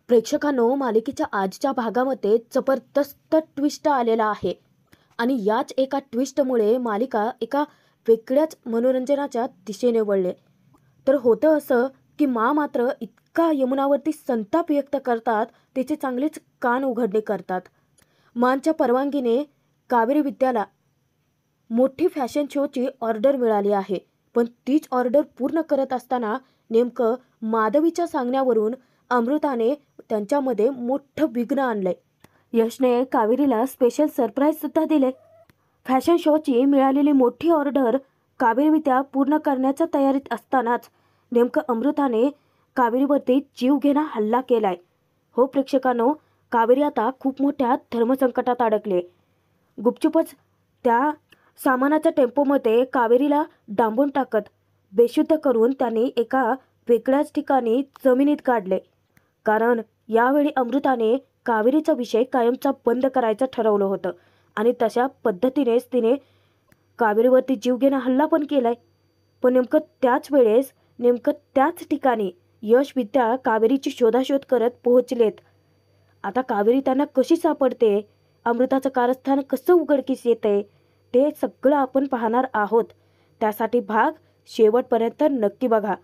प्रेक्षकांनो, मालिकेच्या आजच्या भागामध्ये जबरदस्त ट्विस्ट आलेला आहे आणि याच एका ट्विस्टमुळे मालिका एका वेगळ्याच मनोरंजनाच्या दिशेने वळले. तर होतं असं की मात्र इतका यमुनावरती संताप व्यक्त करतात, तिचे चांगलेच कान उघडणे करतात. मांच्या परवानगीने कावेरी विद्याला मोठी फॅशन शोची ऑर्डर मिळाली आहे, पण तीच ऑर्डर पूर्ण करत असताना नेमकं माधवीच्या सांगण्यावरून अमृताने त्यांच्यामध्ये मोठं विघ्न आणलंय. यशने कावेरीला स्पेशल सरप्राईज सुद्धा दिले. फॅशन शोची मिळालेली मोठी ऑर्डर कावेरी विद्या पूर्ण करण्याच्या तयारीत असतानाच नेमकं अमृताने कावेरीवरती जीवघेणा हल्ला केलाय. हो प्रेक्षकांनो, कावेरी आता खूप मोठ्या धर्मसंकटात अडकले. गुपचूपच त्या सामानाच्या टेम्पोमध्ये कावेरीला डांबून टाकत बेशुद्ध करून त्यांनी एका वेगळ्याच ठिकाणी जमिनीत काढले. कारण यावेळी अमृताने कावेरीचा विषय कायमचा बंद करायचं ठरवलं होतं आणि तशा पद्धतीनेच तिने कावेरीवरती जीवघेणा हल्ला पण केलाय. पण नेमकं त्याच वेळेस नेमकं त्याच ठिकाणी यश विद्या कावेरीची शोधाशोध करत पोहोचलेत. आता कावेरी त्यांना कशी सापडते, अमृताचं कारस्थान कसं उघडकीस येते, ते सगळं आपण पाहणार आहोत. त्यासाठी भाग शेवटपर्यंत नक्की बघा.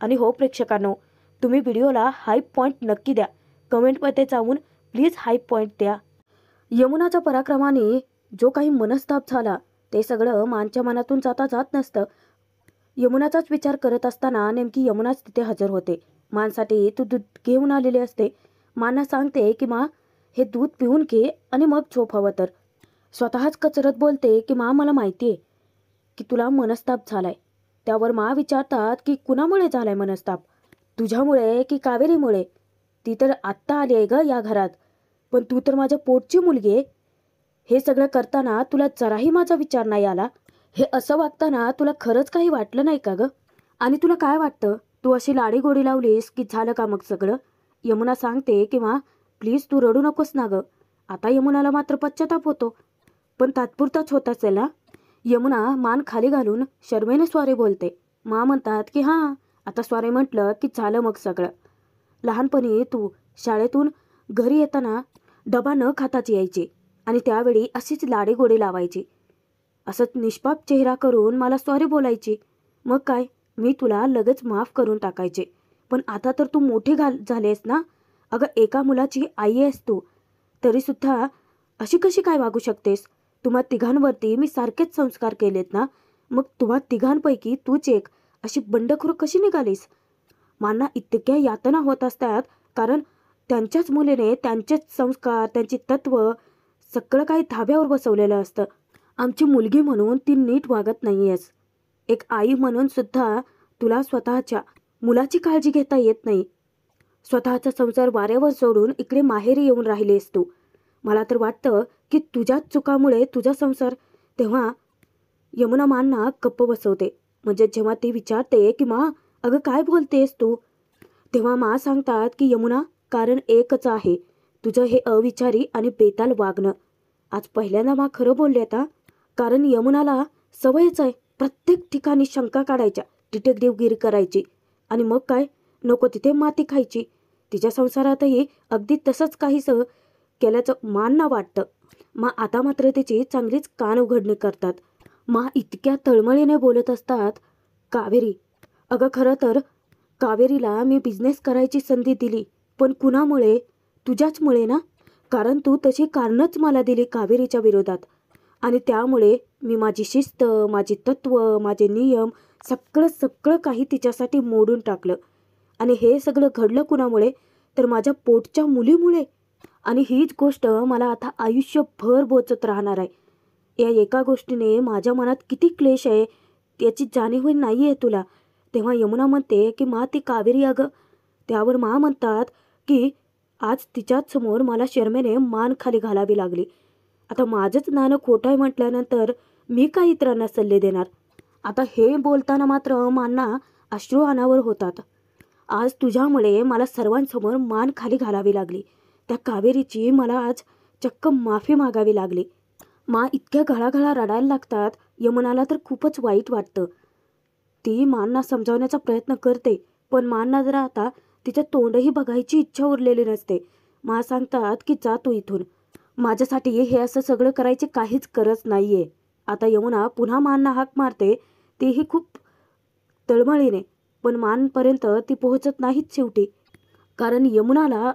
आणि हो प्रेक्षकांनो, तुम्ही व्हिडिओला हाईप पॉईंट नक्की द्या. कमेंटमध्ये जाऊन प्लीज हाईप पॉईंट द्या. यमुनाच्या पराक्रमाने जो काही मनस्ताप झाला ते सगळं मानच्या मनातून जात नसतं. यमुनाचाच विचार करत असताना नेमकी यमुनाच तिथे हजर होते. मानसाठी तू दूध घेऊन आलेले असते. मांना सांगते की मा, हे दूध पिऊन घे आणि मग झोप हवं तर. स्वतःच कचरत बोलते की मा, मला माहिती आहे की तुला मनस्ताप झालाय. त्यावर मा विचारतात की कुणामुळे झालाय मनस्ताप, तुझ्यामुळे की कावेरीमुळे? ती तर आत्ता आली आहे ग या घरात, पण तू तर माझ्या पोटची मुलगी आहे. हे सगळं करताना तुला जराही माझा विचार नाही आला. हे असं वागताना तुला खरंच काही वाटलं नाही का ग? आणि तुला काय वाटतं, तू अशी लाडी गोडी लावलीस की झालं का मग सगळं? यमुना सांगते की मा, प्लीज तू रडू नकोस ना ग. आता यमुनाला मात्र पश्चाताप होतो, पण तात्पुरताच होत असेल ना. यमुना मान खाली घालून शर्मेने स्वारे बोलते. मा म्हणतात की हां, आता स्वारे म्हटलं की झालं मग सगळं. लहानपणी तू शाळेतून घरी येताना डबा न खाताच यायची आणि त्यावेळी अशीच लाडी गोडी लावायची. असं निष्पाप चेहरा करून मला सॉरी बोलायची. मग काय, मी तुला लगेच माफ करून टाकायचे. पण आता तर तू मोठी झालीस ना. अगं, एका मुलाची आई आहेस तू, तरीसुद्धा अशी कशी काय वागू शकतेस? तुम्हा तिघांवरती मी सारखेच संस्कार केलेत ना, मग तुम्हा तिघांपैकी तूच एक अशी बंडखोर कशी निघालीस? मांना इतक्या यातना होत असतात कारण त्यांच्याच मुलीने त्यांचेच संस्कार, त्यांची तत्व सगळं काही धाब्यावर बसवलेलं असतं. आमची मुलगी म्हणून ती नीट वागत नाही आहेस. एक आई म्हणून सुद्धा तुला स्वतःच्या मुलाची काळजी घेता येत नाही. स्वतःचा संसार वाऱ्यावर सोडून इकडे माहेरी येऊन राहिलीस तू. मला तर वाटतं की तुझ्याच चुकामुळे तुझा संसार. तेव्हा यमुना मांना गप्प बसवते. म्हणजे जेव्हा ती विचारते की मा, अगं काय बोलतेस तू, तेव्हा मा सांगतात की यमुना, कारण एकच आहे, तुझं हे अविचारी आणि बेताल वागणं. आज पहिल्यांदा मा खरं बोलले आता. कारण यमुनाला सवयच आहे प्रत्येक ठिकाणी शंका काढायच्या, डिटेक्टिव्हगिरी करायची आणि मग काय, नको तिथे माती खायची. तिच्या संसारातही अगदी तसंच काहीसं केल्याचं मांना वाटतं. मा आता मात्र तिची चांगलीच कान उघडणी करतात. मा इतक्या तळमळीने बोलत असतात. कावेरी, अगं खरं तर कावेरीला मी बिझनेस करायची संधी दिली, पण कुणामुळे? तुझ्याचमुळे ना. कारण तू तशी कारणंच मला दिली कावेरीच्या विरोधात आणि त्यामुळे मी माझी शिस्त, माझी तत्व, माझे नियम सगळं काही तिच्यासाठी मोडून टाकलं. आणि हे सगळं घडलं कुणामुळे? तर माझ्या पोटच्या मुलीमुळे. आणि हीच गोष्ट मला आता आयुष्यभर बोचत राहणार आहे. या एका गोष्टीने माझ्या मनात किती क्लेश आहे त्याची जाणीव नाही आहे तुला. तेव्हा यमुना म्हणते की मा, ती कावेरी अगं. त्यावर मा म्हणतात की आज तिच्याच समोर मला शर्मेने मान खाली घालावी लागली. आता माझंच नाणं खोटं आहे म्हटल्यानंतर मी काय इतरांना सल्ले देणार? आता हे बोलताना मात्र मांना अश्रू अनावर होतात. आज तुझ्यामुळे मला सर्वांसमोर मान खाली घालावी लागली. त्या कावेरीची मला आज चक्क माफी मागावी लागली. मा इतक्या घळाघळा रडायला लागतात. यमुनाला तर खूपच वाईट वाटतं. ती मांना समजावण्याचा प्रयत्न करते, पण मांना जरा आता तिचं तोंडही बघायची इच्छा उरलेली नसते. मा सांगतात की जा तू इथून. माझ्यासाठी हे असं सगळं करायची काहीच गरज नाहीये. आता यमुना पुन्हा मानना हाक मारते, तेही खूप तळमळीने. पण मानपर्यंत ती पोहोचत नाहीच शेवटी. कारण यमुनाला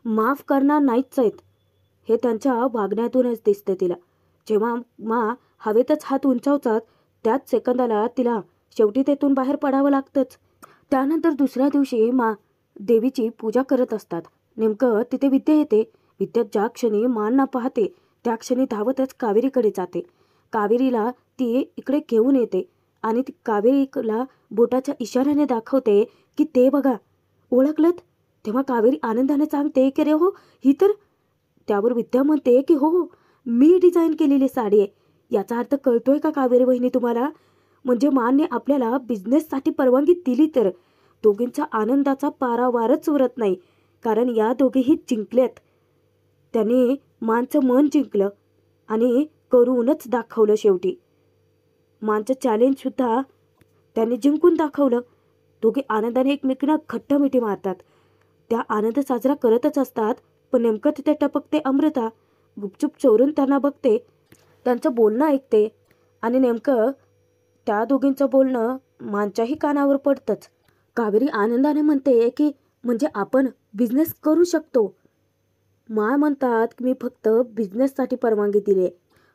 माफ करणार नाहीच आहेत हे त्यांच्या वागण्यातूनच दिसते तिला. जेव्हा मा हवेतच हात उंचावतात त्याच सेकंदाला तिला शेवटी तेथून बाहेर पडावं लागतंच. त्यानंतर दुसऱ्या दिवशी मा देवीची पूजा करत असतात. नेमकं तिथे विद्या येते. विद्या ज्या क्षणी मांना पाहते त्या क्षणी धावतच कावेरीकडे जाते. कावेरीला ती इकडे घेऊन येते आणि ती कावेरीला बोटाच्या इशाऱ्याने दाखवते की ते बघा, ओळखलत? तेव्हा कावेरी आनंदाने सांगते की रे हो, ही तर. त्यावर विद्या म्हणते की हो, मी डिझाईन केलेली साडी आहे. याचा अर्थ कळतोय का कावेरी वहिनी तुम्हाला? म्हणजे मानने आपल्याला बिझनेससाठी परवानगी दिली तर दोघींचा आनंदाचा पारावारच उरत नाही. कारण या दोघेही जिंकल्यात. त्यांनी मानचं मन जिंकलं आणि करूनच दाखवलं. शेवटी मानचं चॅलेंजसुद्धा त्यांनी जिंकून दाखवलं. दोघे आनंदाने एकमेकींना घट्ट मिठी मारतात. त्या आनंद साजरा करतच असतात. पण नेमकं तिथे टपकते अमृता. गुपचूप चोरून त्यांना बघते, त्यांचं बोलणं ऐकते आणि नेमकं त्या दोघींचं बोलणं मानच्याही कानावर पडतंच. कावेरी आनंदाने म्हणते की म्हणजे आपण बिझनेस करू शकतो. मा म्हणतात की मी फक्त बिझनेससाठी परवानगी दिली.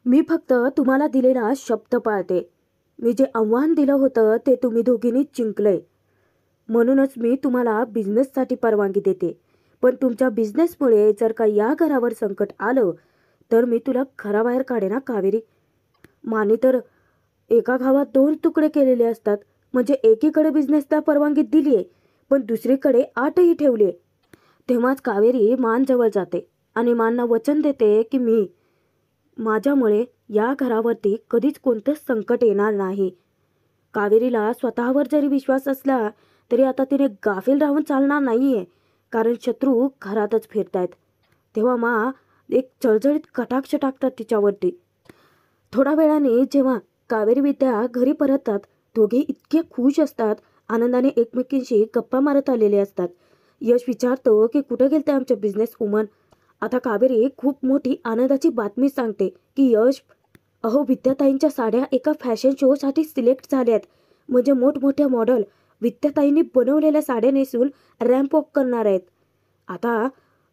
मी फक्त तुम्हाला दिलेला शब्द पाळते. मी जे आव्हान दिलं होतं ते तुम्ही दोघींनी जिंकलंय. म्हणूनच मी तुम्हाला बिझनेससाठी परवानगी देते. पण तुमच्या बिझनेसमुळे जर का या घरावर संकट आलं तर मी तुला घराबाहेर काढेना कावेरी. माने तर एका गावात 2 तुकडे केलेले असतात. म्हणजे एकीकडे बिझनेसला परवानगी दिली आहे पण दुसरीकडे 8ही ठेवली आहे. तेव्हाच कावेरी मान जवळ जाते आणि मानना वचन देते की मी माझ्यामुळे या घरावरती कधीच कोणतंच संकट येणार नाही. कावेरीला स्वतःवर जरी विश्वास असला तरी आता तिने गाफील राहून चालणार नाहीये. कारण शत्रू घरातच फिरतायत. तेव्हा मा एक चळचळीत कटाक्ष टाकतात तिच्यावरती. थोड्या वेळाने जेव्हा कावेरी विद्या घरी परततात दोघे इतके खुश असतात. आनंदाने एकमेकींशी गप्पा मारत आलेले असतात. यश विचारतो की कुठे गेलते आमचे बिझनेस वुमन. आता कावेरी खूप मोठी आनंदाची बातमी सांगते की यश, अहो विद्याताईंच्या साड्या एका फॅशन शोसाठी सिलेक्ट झाल्यात. म्हणजे मोठमोठ्या मॉडेल विद्याताईंनी बनवलेल्या साड्या नेसून रॅम्प वॉक करणार आहेत. आता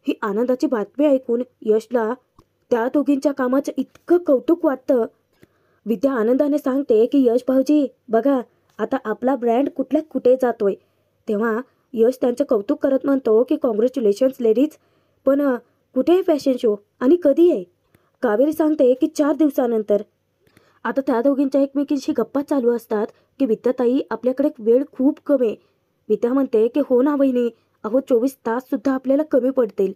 ही आनंदाची बातमी ऐकून यशला त्या दोघींच्या कामाचं इतकं कौतुक वाटतं. विद्या आनंदाने सांगते की यश भाऊजी बघा, आता आपला ब्रँड कुठल्या कुठे जातोय. तेव्हा यश त्यांचं कौतुक करत म्हणतो की कॉंग्रॅच्युलेशन्स लेडीज. पण कुठे आहे फॅशन शो आणि कधी आहे? कावेरी सांगते की 4 दिवसानंतर. आता त्या दोघींच्या एकमेकींशी गप्पा चालू असतात की विद्याताई आपल्याकडे वेळ खूप कमी आहे. विद्या म्हणते की हो ना वहिनी, अहो 24 तास सुद्धा आपल्याला कमी पडतील.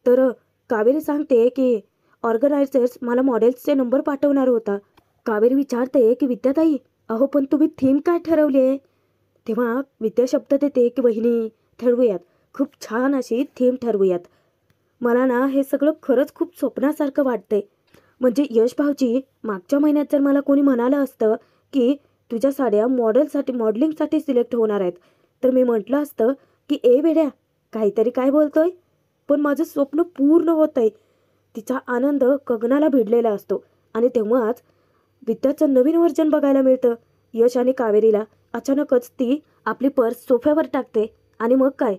तर कावेरी सांगते की ऑर्गनायझर्स मला मॉडेल्सचे नंबर पाठवणार होता. कावेरी विचारते की विद्याताई, अहो पण तुम्ही थीम काय ठरवली आहे? तेव्हा विद्या शब्द देते की वहिनी ठरवूयात, खूप छान अशी थीम ठरवूयात. मला ना हे सगळं खरंच खूप स्वप्नासारखं वाटतंय. म्हणजे यश भाऊजी, मागच्या महिन्यात जर मला कोणी म्हणालं असतं की तुझ्या साड्या मॉडेलिंगसाठी सिलेक्ट होणार आहेत तर मी म्हटलं असतं की ए वेड्या, काहीतरी काय बोलतोय. पण माझं स्वप्न पूर्ण होत आहे. तिचा आनंद गगनाला भिडलेला असतो आणि तेव्हाच विद्याचं नवीन व्हर्जन बघायला मिळतं. यश आणि कावेरीला अचानकच ती आपली पर्स सोफ्यावर टाकते आणि मग काय,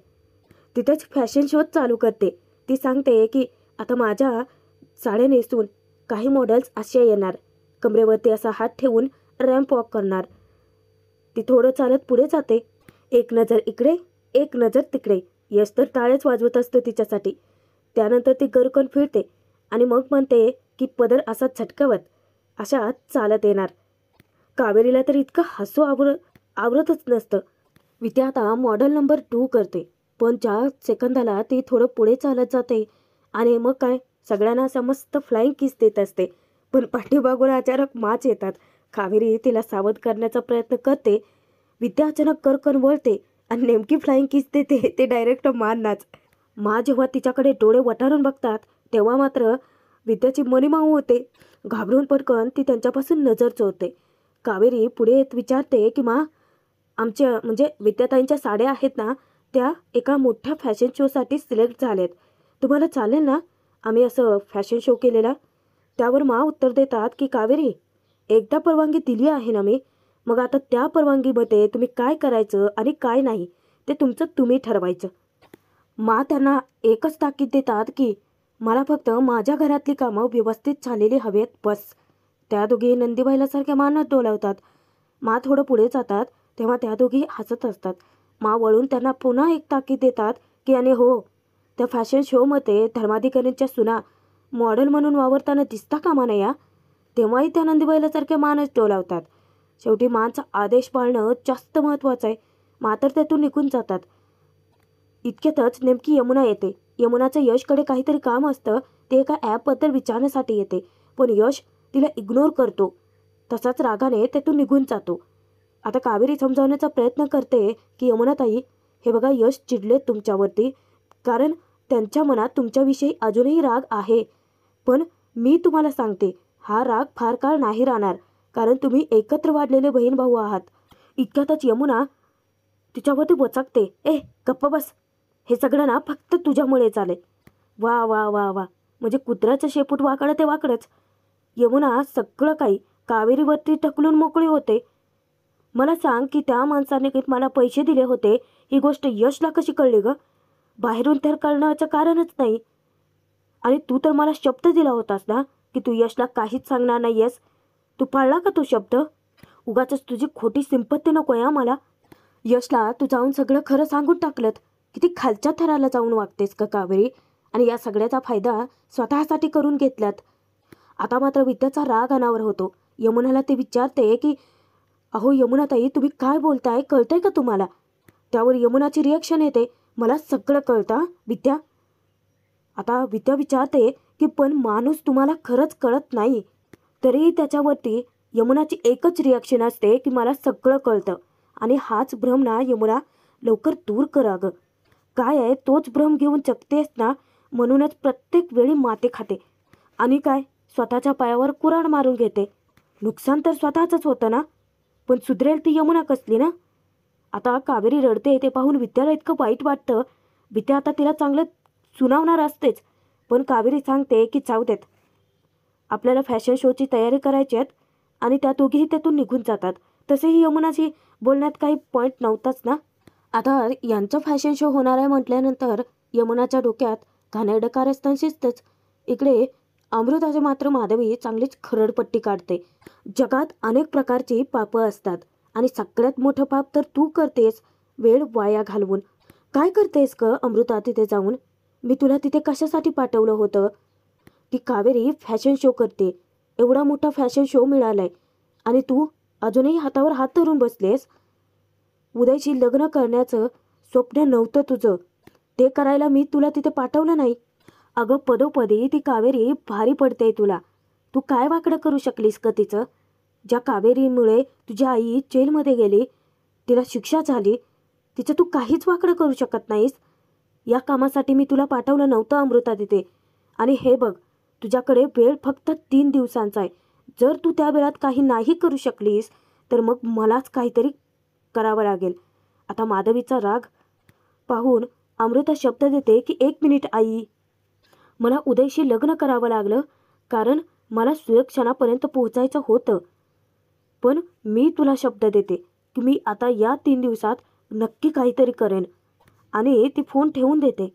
तिथेच फॅशन शो चालू करते. ती सांगते की आता माझ्या साड्या नेसून काही मॉडेल्स अशा येणार, कमरेवरती असा हात ठेवून रॅम्प वॉक करणार. ती थोडं चालत पुढे जाते. एक नजर इकडे, एक नजर तिकडे. यश तर टाळ्याच वाजवत असतो तिच्यासाठी. त्यानंतर ती गरकन फिरते आणि मग म्हणते की पदर असा झटकावत अशा चालत येणार. कावेरीला तर इतकं हसू आवरतच नसतं. विद्या आता मॉडेल नंबर 2 करते. पण ज्या सेकंदाला ती थोडं पुढे चालत जाते आणि मग काय, सगळ्यांना असं मस्त फ्लाईंग किस देत असते. पण पाठीमागून अचानक माच येतात. कावेरी तिला सावध करण्याचा प्रयत्न करते. विद्या अचानक करकन वळते आणि नेमकी फ्लाईंग किस देते ते डायरेक्ट माननाच. मा जेव्हा तिच्याकडे डोळे वटारून बघतात तेव्हा मात्र विद्याची मनीमाऊ होते. घाबरून पटकन ती त्यांच्यापासून नजर चोरते. कावेरी पुढे येत विचारते की मा, आमच्या म्हणजे विद्याताईंच्या साड्या आहेत ना, त्या एका मोठ्या फॅशन शोसाठी सिलेक्ट झालेत. तुम्हाला चालेल ना आम्ही असं फॅशन शो केलेला? त्यावर मा उत्तर देतात की कावेरी, एकदा परवानगी दिली आहे ना मी, मग आता त्या परवानगीमध्ये तुम्ही काय करायचं आणि काय नाही ते तुमचं तुम्ही ठरवायचं. मा त्यांना एकच ताकीद देतात की मला फक्त माझ्या घरातली कामं व्यवस्थित झालेली हवेत बस. त्या दोघी नंदीबाईलासारख्या मानत डोलावतात. मा थोडं पुढे जातात तेव्हा त्या दोघी हसत असतात. मा वळून त्यांना पुन्हा एक ताकीद देतात की आणि हो, त्या फॅशन शोमध्ये धर्माधिकाऱ्यांच्या सुना मॉडेल म्हणून वावरताना दिसता कामा नये या. तेव्हाही त्या नंदीबाईलासारख्या मानच डोलावतात. शेवटी मांचा आदेश पाळणं जास्त महत्त्वाचं आहे. मा तर त्यातून निघून जातात. इतक्यातच नेमकी यमुना येते. यमुनाचं यशकडे काहीतरी काम असतं. ते एका ॲपबद्दल विचारण्यासाठी येते, पण यश तिला इग्नोर करतो. तसाच रागाने त्यातून निघून जातो. आता कावेरी समजावण्याचा प्रयत्न करते की यमुनाताई, हे बघा यश चिडलेत तुमच्यावरती, कारण त्यांच्या मनात तुमच्याविषयी अजूनही राग आहे. पण मी तुम्हाला सांगते, हा राग फार काळ नाही राहणार, कारण तुम्ही एकत्र वाढलेले बहीण भाऊ आहात. इतक्यातच यमुना तिच्यावरती वचकते, ए गप्प बस, हे सगळं ना फक्त तुझ्यामुळे झाले. वा वा वा वा, म्हणजे कुत्र्याचं शेपूट वाकडं ते वाकडंच. यमुना सगळं काही कावेरीवरती ढकलून मोकळी होते. मला सांग की त्या माणसाने मला पैसे दिले होते ही गोष्ट यशला कशी कळली ग? बाहेरून तर कळण्याचं कारणच नाही. आणि तू तर मला शब्द दिला होतास ना की तू यशला काहीच सांगणार नाही आहेस. तू पाळला का तो शब्द? उगाचच तुझी खोटी सिंपत्ती नको या मला. यशला तू जाऊन सगळं खरं सांगून टाकलं. किती खालच्या थराला जाऊन वागतेस का कावेरी? आणि या सगळ्याचा फायदा स्वतःसाठी करून घेतलात. आता मात्र विद्याचा राग अनावर होतो. यमुनाला ते विचारते की अहो यमुनाताई, तुम्ही काय बोलताय, कळतंय का तुम्हाला? त्यावर यमुनाची रिॲक्शन येते, मला सगळं कळतं विद्या. आता विद्या विचारते की पण माणूस तुम्हाला खरंच कळत नाही. तरीही त्याच्यावरती यमुनाची एकच रिॲक्शन असते की मला सगळं कळतं. आणि हाच भ्रम ना यमुना लवकर दूर करा ग. काय आहे तोच भ्रम घेऊन जगतेस ना, म्हणूनच प्रत्येक वेळी माते खाते. आणि काय स्वतःच्या पायावर कुऱ्हाड मारून घेते. नुकसान तर स्वतःच होतं ना, पण सुधरेल ती यमुना कसली ना. आता कावेरी रडते ते पाहून विद्याला इतकं वाईट वाटतं. विद्या आता तिला चांगलं सुनावणार असतेच, पण कावेरी सांगते की जाऊ देत, आपल्याला फॅशन शोची तयारी करायची आहेत. आणि त्या दोघीही त्यातून निघून जातात. तसेही यमुनाशी बोलण्यात काही पॉईंट नव्हताच ना. आता यांचं फॅशन शो होणार आहे म्हटल्यानंतर यमुनाच्या डोक्यात घाणेरडं कारस्थान शिजतंच. इकडे अमृताचे मात्र माधवी चांगलीच खरडपट्टी काढते. जगात अनेक प्रकारची पापं असतात आणि सगळ्यात मोठं पाप तर तू करतेस, वेळ वाया घालवून. काय करतेस ग अमृता तिथे जाऊन? मी तुला तिथे कशासाठी पाठवलं होतं? ती कावेरी फॅशन शो करते, एवढा मोठा फॅशन शो मिळालाय आणि तू अजूनही हातावर हात धरून बसलेस. उदयशी लग्न करण्याचं स्वप्न नव्हतं तुझं, ते करायला मी तुला तिथे पाठवलं नाही. अगं पदोपदी ती कावेरी भारी पडते तुला. तू काय वाकडं करू शकलीस का तिचं? ज्या कावेरीमुळे तुझी आई जेलमध्ये गेली, तिला शिक्षा झाली, तिचं तू काहीच वाकडं करू शकत नाहीस. या कामासाठी मी तुला पाठवलं नव्हतं अमृता तिथे. आणि हे बघ, तुझ्याकडे वेळ फक्त 3 दिवसांचा आहे. जर तू त्या वेळात काही नाही करू शकलीस तर मग मलाच काहीतरी करावं लागेल. आता माधवीचा राग पाहून अमृता शब्द देते की 1 मिनिट आई, मला उदयशी लग्न करावं लागलं कारण मला सुरक्षणापर्यंत पोहोचायचं होतं. पण मी तुला शब्द देते की मी आता या 3 दिवसात नक्की काहीतरी करेन. आणि ती फोन ठेवून देते.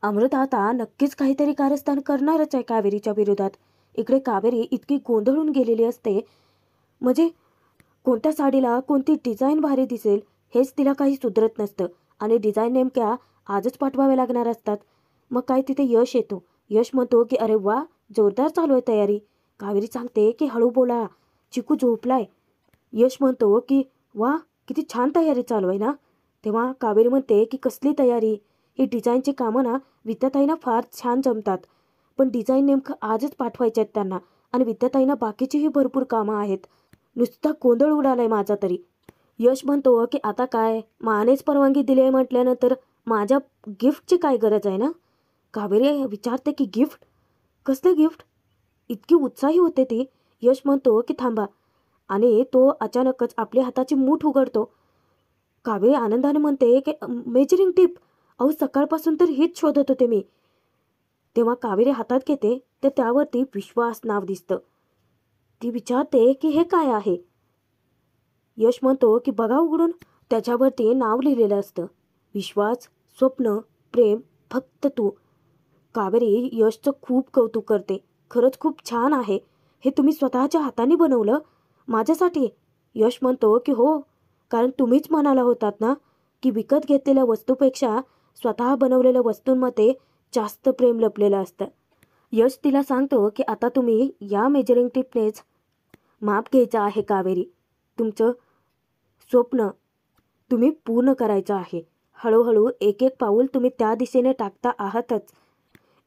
अमृता आता नक्कीच काहीतरी कारस्थान करणारच आहे कावेरीच्या विरोधात. इकडे कावेरी इतकी गोंधळून गेलेली असते, म्हणजे कोणत्या साडीला कोणती डिझाईन भारी दिसेल हेच तिला काही सुधरत नसतं. आणि डिझाईन नेमक्या आजच पाठवाव्या लागणार असतात. मग काय तिथे यश येतो. यश म्हणतो की अरे वा, जोरदार चालू आहे तयारी. कावेरी सांगते की हळू बोला, चिकू झोपलाय. यश म्हणतो की वा, किती छान तयारी चालू आहे ना. तेव्हा कावेरी म्हणते की कसली तयारी? ही डिझाईनची कामं ना विद्याताईंना फार छान जमतात, पण डिझाईन नेमकं आजच पाठवायचे आहेत त्यांना. आणि विद्याताईंना बाकीचीही भरपूर कामं आहेत. नुसता गोंधळ उडालाय माझा तरी. यश म्हणतो की आता काय, मानेच परवानगी दिली आहे म्हटल्यानंतर माझ्या गिफ्टची काय गरज आहे ना. कावेरी विचारते की गिफ्ट? कसले गिफ्ट? इतकी उत्साही होते ती. यश म्हणतो की थांबा. आणि तो अचानकच आपल्या हाताची मूठ उघडतो. कावेरी आनंदाने म्हणते की मेजरिंग टीप, अहो सकाळपासून तर हेच शोधत होते मी. तेव्हा कावेरी हातात घेते तर त्यावरती विश्वास नाव दिसतं. ती विचारते की हे काय आहे. यश म्हणतो की बघा उघडून. त्याच्यावरती नाव लिहिलेलं असतं, विश्वास, स्वप्न, प्रेम, फक्त तू. कावेरी यशचं खूप कौतुक करते. खरंच खूप छान आहे. हे तुम्ही स्वतःच्या हाताने बनवलं माझ्यासाठी? यश म्हणतो की हो, कारण तुम्हीच म्हणाला होतात ना की विकत घेतलेल्या वस्तूपेक्षा स्वतः बनवलेल्या वस्तूंमध्ये जास्त प्रेम लपलेलं असतं. यश तिला सांगतो की आता तुम्ही या मेजरिंग टीपनेच माप घ्यायचं आहे कावेरी. तुमचं स्वप्न तुम्ही पूर्ण करायचं आहे. हळूहळू एक एक पाऊल तुम्ही त्या दिशेने टाकता आहातच.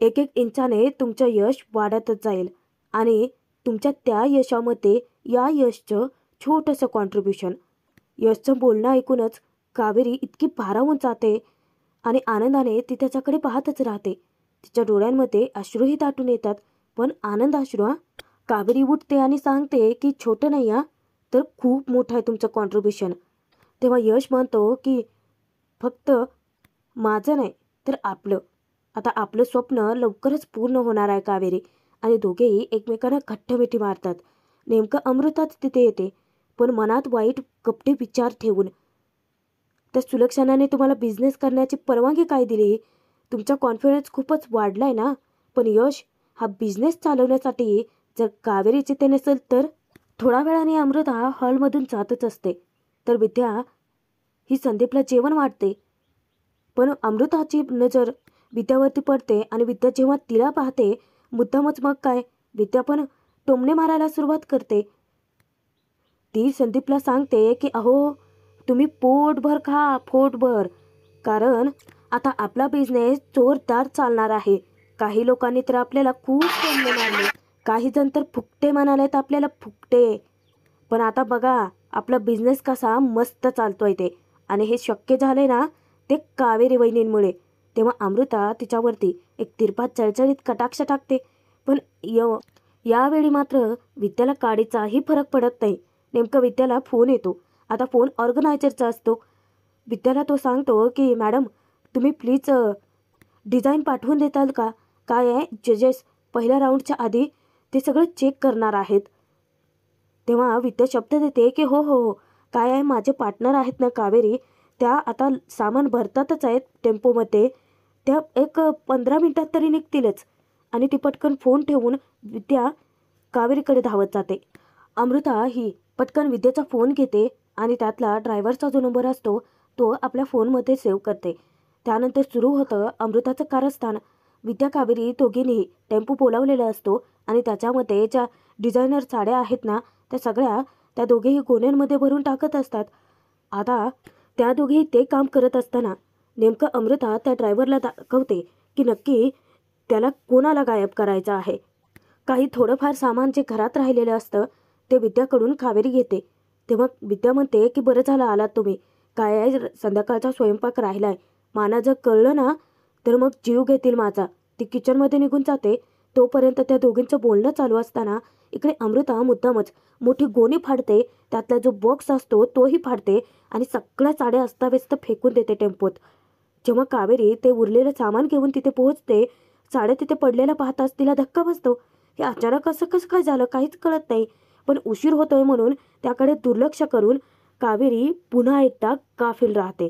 एक एक इंचाने तुमचं यश वाढतच जाईल आणि तुमच्या त्या यशामध्ये या यशचं छोटंसं कॉन्ट्रीब्युशन. यशचं बोलणं ऐकूनच कावेरी इतकी भारावून जाते आणि आनंदाने ती त्याच्याकडे पाहतच राहते. तिच्या डोळ्यांमध्ये अश्रूही दाटून येतात, पण आनंद अश्रू. कावेरी उठते आणि सांगते की छोटं नाही तर खूप मोठं आहे तुमचं कॉन्ट्रीब्युशन. तेव्हा यश म्हणतो की फक्त माझं नाही तर आपलं. आता आपलं स्वप्न लवकरच पूर्ण होणार आहे कावेरी. आणि दोघेही एकमेकांना घट्ट मिठी मारतात. नेमकं अमृताच तिथे येते, पण मनात वाईट कपटे विचार ठेवून. त्या सुलक्षणाने तुम्हाला बिझनेस करण्याची परवानगी काय दिली? तुमचा कॉन्फिडन्स खूपच वाढलाय ना. पण यश, हा बिझनेस चालवण्यासाठी जर कावेरी तिथे नसेल तर? थोड्या वेळाने अमृता हॉलमधून जातच असते तर विद्या ही संदीपला जेवण वाढते. पण अमृताची नजर विद्यावरती पडते आणि विद्या जेव्हा तिला पाहते मुद्दामच मग काय, विद्या पण टोमणे मारायला सुरुवात करते. ती संदीपला सांगते की अहो तुम्ही पोटभर खा, पोटभर. कारण आता आपला बिझनेस जोरदार चालणार आहे. काही लोकांनी तर आपल्याला खूप टोमणे मारले, काही जण तर फुकटे म्हणालेत आपल्याला, फुकटे. पण आता बघा आपला बिझनेस कसा मस्त चालतोय ते. आणि हे शक्य झाले ना ते कावेरी वहिनींमुळे. तेव्हा अमृता तिच्यावरती एक तिरपा चळचळीत कटाक्ष टाकते. पण यावेळी मात्र विद्याला काडीचाही फरक पडत नाही. नेमकं विद्याला फोन येतो. आता फोन ऑर्गनायझरचा असतो. विद्याला तो सांगतो की मॅडम तुम्ही प्लीज डिझाईन पाठवून देताल का? काय आहे, जजेस पहिल्या राऊंडच्या आधी ते सगळं चेक करणार आहेत. तेव्हा विद्या शब्द देते की हो हो हो, काय आहे, माझे पार्टनर आहेत ना कावेरी, त्या आता सामान भरतातच आहेत टेम्पोमध्ये, त्या एक 15 मिनिटात तरी निघतीलच. आणि ती पटकन फोन ठेवून विद्या कावेरीकडे धावत जाते. अमृता ही पटकन विद्याचा फोन घेते आणि त्यातला ड्रायव्हरचा जो नंबर असतो तो आपल्या फोनमध्ये सेव्ह करते. त्यानंतर सुरू होतं अमृताचं कारस्थान. विद्या कावेरी दोघींनी टेम्पो बोलावलेला असतो आणि त्याच्यामध्ये ज्या डिझायनर साड्या आहेत ना त्या सगळ्या त्या दोघेही गोण्यांमध्ये भरून टाकत असतात. आता त्या दोघेही ते काम करत असताना नेमकं अमृता त्या ड्रायव्हरला दाखवते की नक्की त्याला कोणाला गायब करायचं आहे. काही थोडंफार सामान जे घरात राहिलेलं असतं ते विद्याकडून कावेरी घेते. तेव्हा विद्या म्हणते की बरं झालं आलात तुम्ही. काय आहे, संध्याकाळचा स्वयंपाक राहिलाय, माना जर कळलं ना तर मग जीव घेतील माझा. ती किचनमध्ये निघून जाते. तोपर्यंत त्या दोघींचं बोलणं चालू असताना इकडे अमृता मुद्दामच मोठी गोणी फाडते. त्यातला जो बॉक्स असतो तोही फाडते आणि सगळ्या साड्या अस्ताव्यस्त फेकून देते टेम्पोत. जेव्हा कावेरी ते उरलेलं सामान घेऊन तिथे पोहोचते, साड्या तिथे पडलेल्या पाहताच तिला धक्का बसतो. हे अचानक असं कसं काय झालं काहीच कळत नाही. पण उशीर होतोय म्हणून त्याकडे दुर्लक्ष करून कावेरी पुन्हा एकदा गाफील राहते.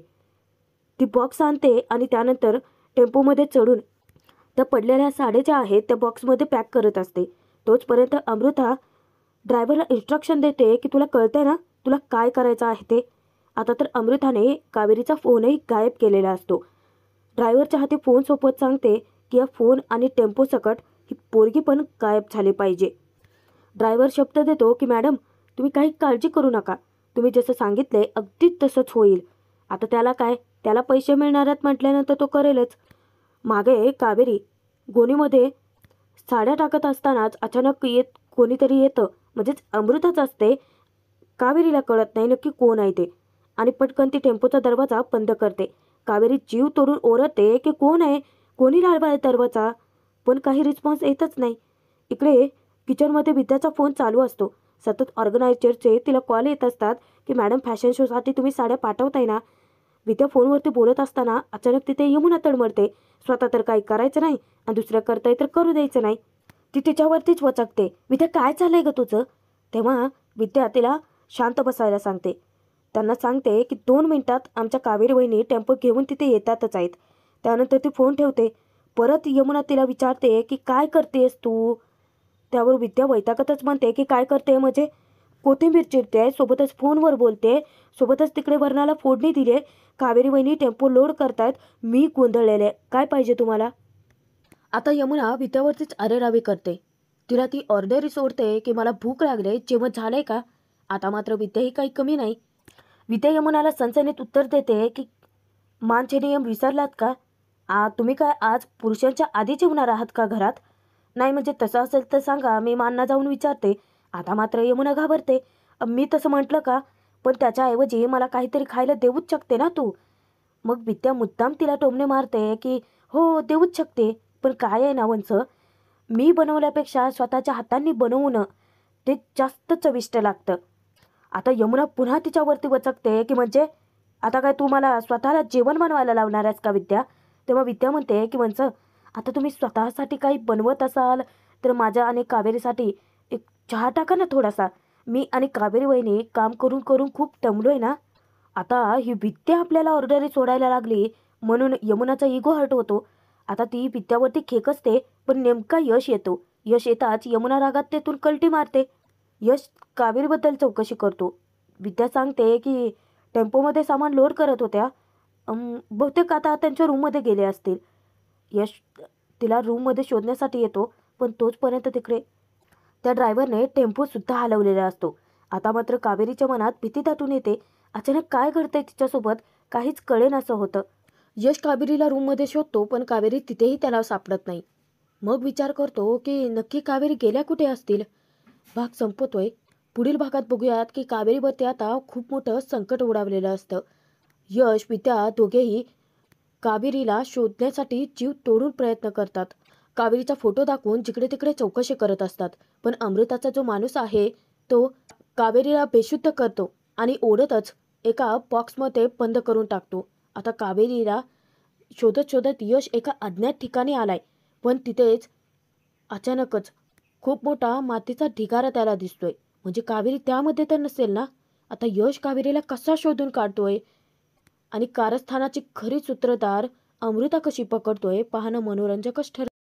ती बॉक्स आणते आणि त्यानंतर टेम्पोमध्ये चढून त्या पडलेल्या साड्या ज्या आहेत त्या बॉक्समध्ये पॅक करत असते. तोचपर्यंत अमृता ड्रायव्हरला इन्स्ट्रक्शन देते की तुला कळतंय ना तुला काय करायचं आहे ते. आता तर अमृताने कावेरीचा फोनही गायब केलेला असतो. ड्रायव्हरच्या हाती फोन सोबत सांगते की या फोन आणि टेम्पो सकट ही पोरगी पण गायब झाली पाहिजे. ड्रायव्हर शब्द देतो की मॅडम तुम्ही काही काळजी करू नका, तुम्ही जसं सांगितलंय अगदी तसंच होईल. आता त्याला काय, त्याला पैसे मिळणार आहेत म्हटल्यानंतर तो करेलच. मागे कावेरी गोणीमध्ये साड्या टाकत असतानाच अचानक कोणीतरी येतं, म्हणजेच अमृताच असते. कावेरीला कळत नाही नक्की कोण आहे ते आणि पटकन ती टेम्पोचा दरवाजा बंद करते. कावेरी जीव तोडून ओरडते की कोण आहे, कोणी लावलाय दरवाजा, पण काही रिस्पॉन्स येतच नाही. इकडे किचनमध्ये विद्याचा फोन चालू असतो. सतत ऑर्गनायझरचे तिला कॉल येत असतात की मॅडम फॅशन शोसाठी तुम्ही साड्या पाठवताय ना. विद्या फोनवरती बोलत असताना अचानक तिथे यमुना तडमडते. स्वतः तर काही करायचं नाही आणि दुसऱ्या करताय तर करू द्यायचं नाही. ती तिच्यावरतीच वचकते. विद्या काय चाललंय ग तुझं? तेव्हा विद्या तिला शांत बसायला सांगते. त्यांना सांगते की 2 मिनिटात आमच्या कावेरी वहिनी टेम्पो घेऊन तिथे येतातच आहेत. त्यानंतर ती फोन ठेवते. परत यमुना तिला विचारते की काय करतेस तू? त्यावर विद्या वैतागतच म्हणते की काय करते म्हणजे कोथिंबीर चिरते, सोबतच फोनवर बोलते, सोबतच तिकडे वरणाला फोडणी दिली. कावेरी वहिनी टेम्पो लोड करतायत. मी गोंधळलेले. काय पाहिजे तुम्हाला? आता यमुना विद्यावरतीच अरेरावी करते. तिला ती ऑर्डरी सोडते की मला भूक लागले, जेवण झालंय का? आता मात्र विद्या ही काही कमी नाही. विद्या यमुनाला सनसनीत उत्तर देते की मानचे नियम विसरलात का? तुम्ही काय आज पुरुषांच्या आधी जेवणार आहात का घरात? नाही म्हणजे तसं असेल तर सांगा, मी मानना जाऊन विचारते. आता मात्र यमुना घाबरते. मी तसं म्हटलं का? पण त्याच्याऐवजी मला काहीतरी खायला देऊच शकते ना तू. मग विद्या मुद्दाम तिला टोमणे मारते की हो देऊच शकते, पण काय आहे ना वंच, मी बनवल्यापेक्षा स्वतःच्या हातांनी बनवणं ते जास्त चविष्ट लागतं. आता यमुना पुन्हा तिच्यावरती वचकते की म्हणजे आता काय तू मला स्वतःला जेवण बनवायला लावणार आहेस का विद्या? तेव्हा विद्या म्हणते की वंच, आता तुम्ही स्वतःसाठी काही बनवत असाल तर माझ्या आणि कावेरीसाठी एक चहा टाका ना थोडासा. मी आणि कावेरी वहिनी काम करून करून खूप दमलोय ना. आता ही विद्या आपल्याला ऑर्डरी सोडायला लागली म्हणून यमुनाचा इगो हर्ट होतो. आता ती विद्यावरती खेकसते, पण नेमका यश येतो. यश येताच यमुना रागात तेथून कल्टी मारते. यश कावेरीबद्दल चौकशी करतो. विद्या सांगते की टेम्पोमध्ये सामान लोड करत होत्या. बहुतेक आता त्यांच्या रूममध्ये गेले असतील. यश तिला रूममध्ये शोधण्यासाठी येतो, पण तोचपर्यंत तिकडे त्या ड्रायव्हरने टेम्पोसुद्धा हलवलेला असतो. आता मात्र कावेरीच्या मनात भीती दाटून येते. अचानक काय घडतंय तिच्यासोबत काहीच कळेनासं होतं. यश कावेरीला रूममध्ये शोधतो, पण कावेरी तिथेही त्याला सापडत नाही. मग विचार करतो की नक्की कावेरी गेल्या कुठे असतील. भाग संपतोय. पुढील भागात बघूयात की कावेरीवरती आता खूप मोठं संकट ओढावलेलं असतं. यश विद्या दोघेही कावेरीला शोधण्यासाठी जीव तोडून प्रयत्न करतात. कावेरीचा फोटो दाखवून जिकडे तिकडे चौकशी करत असतात. पण अमृताचा जो माणूस आहे तो कावेरीला बेशुद्ध करतो आणि ओढतच एका बॉक्समध्ये बंद करून टाकतो. आता कावेरीला शोधत शोधत यश एका अज्ञात ठिकाणी आलाय, पण तिथेच अचानकच खूप मोठा मातीचा ढिगारा त्याला दिसतोय. म्हणजे कावेरी त्यामध्ये तर नसेल ना. आता यश कावेरीला कसा शोधून काढतोय आणि कारस्थानाची खरी सूत्रधार अमृता कशी पकडतोय पाहणं मनोरंजकच ठरतं.